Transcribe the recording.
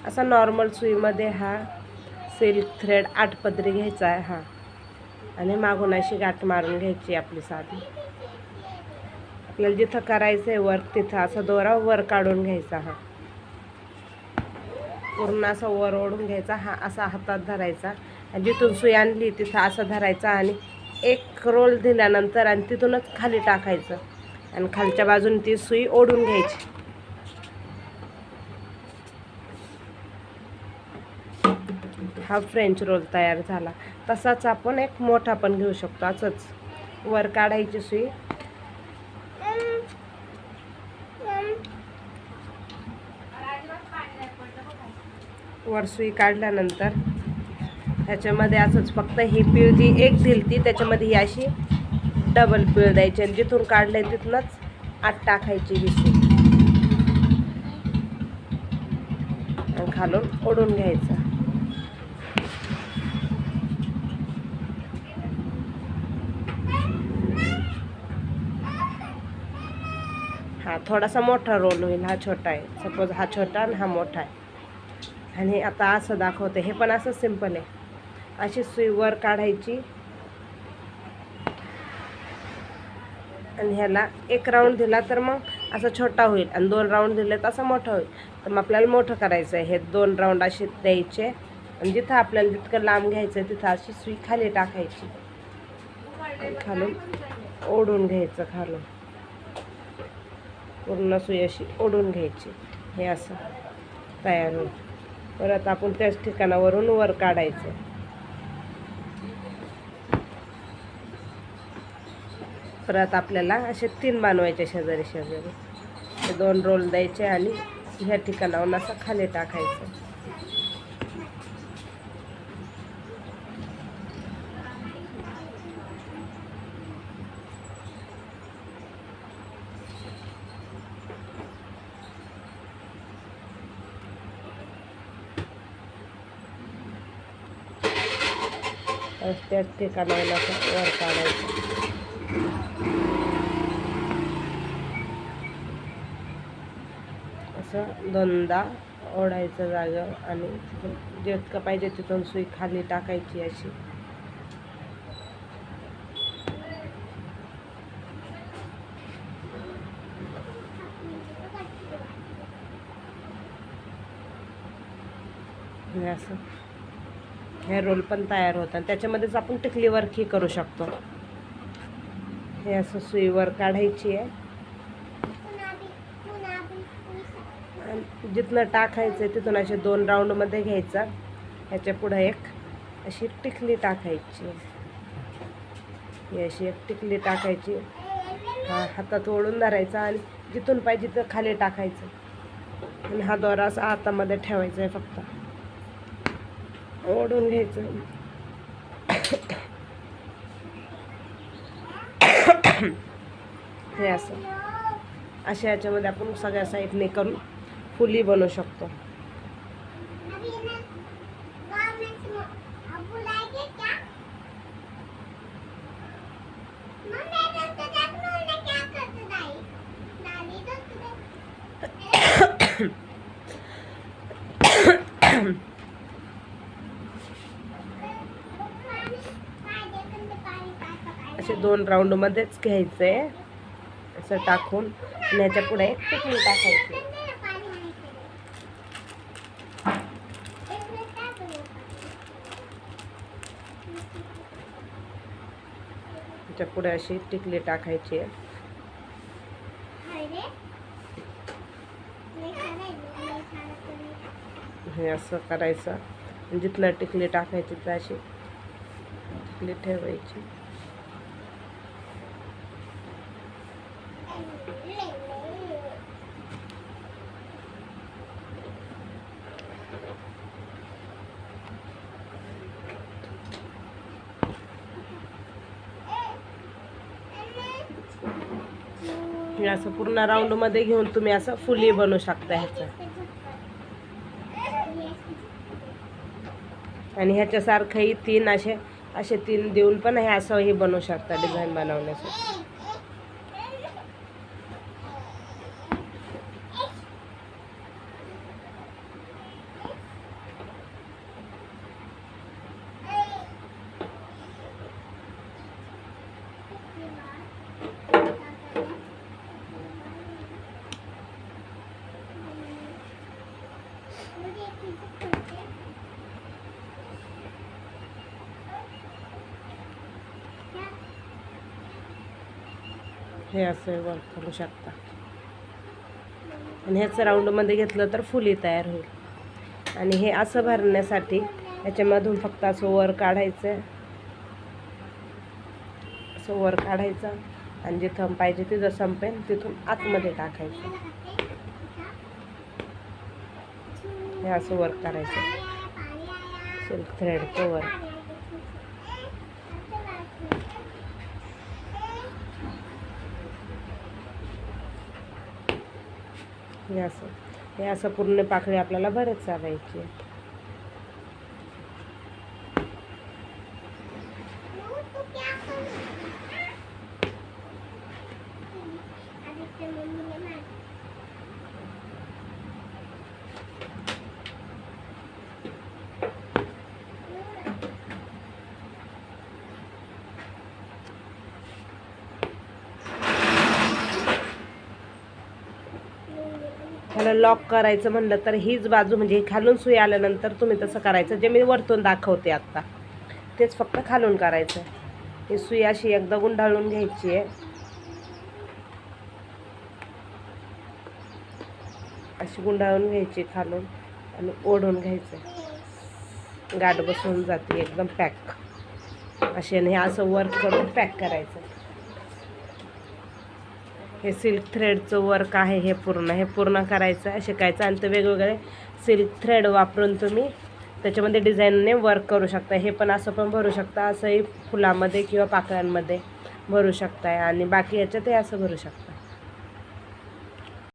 असा नॉर्मल सुईमध्ये हा silk thread 8 पदरी घ्यायचा आहे हा, आणि मागून अशी गाठ मारून घ्यायची आपली साधी. आपल्याला जिथं करायचं आहे वर्क तिथं असा दोरा वर काढून घ्यायचा, हा पूर्ण असा वर ओढून घ्यायचा, हा असा हातात धरायचा आणि जिथून सुई आणली तिथं असं धरायचा आणि एक रोल दिल्यानंतर आणि तिथूनच खाली टाकायचं आणि खालच्या बाजूने ती सुई ओढून घ्यायची. हा फ्रेंच रोल तयार झाला. तसाच आपण एक मोठा पण घेऊ शकतो. असंच वर काढायची सुई, वर सुई काढल्यानंतर ह्याच्यामध्ये असंच फक्त ही पीळ जी एक दिलती त्याच्यामध्ये ही अशी डबल पीळ द्यायची आणि जिथून काढलंय तिथूनच आत टाकायची ही सुई आणि खालून ओढून घ्यायचं. हा थोडासा मोठा रोल होईल, हा छोटा आहे. सपोज हा छोटा आणि हा मोठा आहे. आणि आता असं दाखवते, हे पण असं सिंपल आहे. अशी सुई वर काढायची आणि ह्याला एक राऊंड दिला तर मग असा छोटा होईल आणि 2 राऊंड दिले तर असं मोठा होईल. तर मग आपल्याला मोठं करायचं आहे. हे 2 राऊंड असे द्यायचे आणि जिथं आपल्याला जितकं लांब घ्यायचं आहे तिथं अशी सुई खाली टाकायची आणि खालून ओढून घ्यायचं. खालून पूर्ण सुई अशी ओढून घ्यायची. हे असं तयार होईल. परत आपण त्याच ठिकाणावरून वर काढायचं. परत आपल्याला असे 3 बनवायचे शेजारी शेजारी. हे 2 रोल द्यायचे आणि ह्या ठिकाणावरून असं खाली टाकायचं. त्याच ठिकाणाला वर काढायचं. असं 2दा ओढायचं जागेवर आणि जितकं पाहिजे तिथून सुई खाली टाकायची अशी. असं हे रोल पण तयार होतात. त्याच्यामध्येच आपण टिकली वर्कही करू शकतो. हे असं सुईवर काढायची आहे आणि जिथनं टाकायचं आहे तिथून असे 2 राऊंडमध्ये घ्यायचा. ह्याच्या पुढं एक अशी टिकली टाकायची. ही अशी एक टिकली टाकायची, हा हातात ओढून धरायचा आणि जिथून पाहिजे तिथं खाली टाकायचं आणि हा दोरा असा हातामध्ये ठेवायचा आहे. फक्त ओढून घ्यायचं. हे असं अशा ह्याच्यामध्ये आपण सगळ्या साईडने करून फुली बनवू शकतो. असे 2 राऊंडमध्येच घ्यायचं आहे असं टाकून आणि ह्याच्या पुढे एक टिकली टाकायची. ह्याच्या पुढे अशी टिकली टाकायची आहे. हे असं करायचं. जिथलं टिकली टाकायची तर अशी टिकली ठेवायची. हे असं पूर्ण राऊंडमध्ये घेऊन तुम्ही असं फुली बनवू शकता ह्याचं. आणि ह्याच्यासारखंही 3 असे 3 देऊन पण हे असंही बनवू शकता डिझाईन बनवण्यासाठी. हे असं वर्क करू शकता. आणि ह्याच राऊंडमध्ये घेतलं तर फुली तयार होईल. आणि हे असं भरण्यासाठी याच्यामधून फक्त असं वर काढायचं, असं वर काढायचं आणि जिथं पाहिजे तिथं संपेल तिथून आतमध्ये टाकायचं. हे असं वर करायचं सिल्क थ्रेडचं वर. हे असं पूर्ण पाकळी आपल्याला भरत चालायची. ह्याला लॉक करायचं म्हणलं तर हीच बाजू म्हणजे खालून सुई आल्यानंतर तुम्ही तसं करायचं, जे मी वरतून दाखवते आत्ता तेच फक्त खालून करायचं. ही सुई अशी एकदा गुंडाळून घ्यायची आहे, अशी गुंडाळून घ्यायची खालून आणि ओढून घ्यायचं. गाठ बसून जाते एकदम पॅक अशी. आणि हे असं वर्क करून पॅक करायचं. हे सिल्क थ्रेडचं वर्क आहे, हे पूर्ण करायचं आहे, शिकायचं. आणि ते वेगवेगळे सिल्क थ्रेड वापरून तुम्ही त्याच्यामध्ये डिझाईनने वर्क करू शकता. हे पण असं पण भरू शकता, असंही फुलामध्ये किंवा पाकळ्यांमध्ये भरू शकताय. आणि बाकी याच्यातही असं भरू शकता.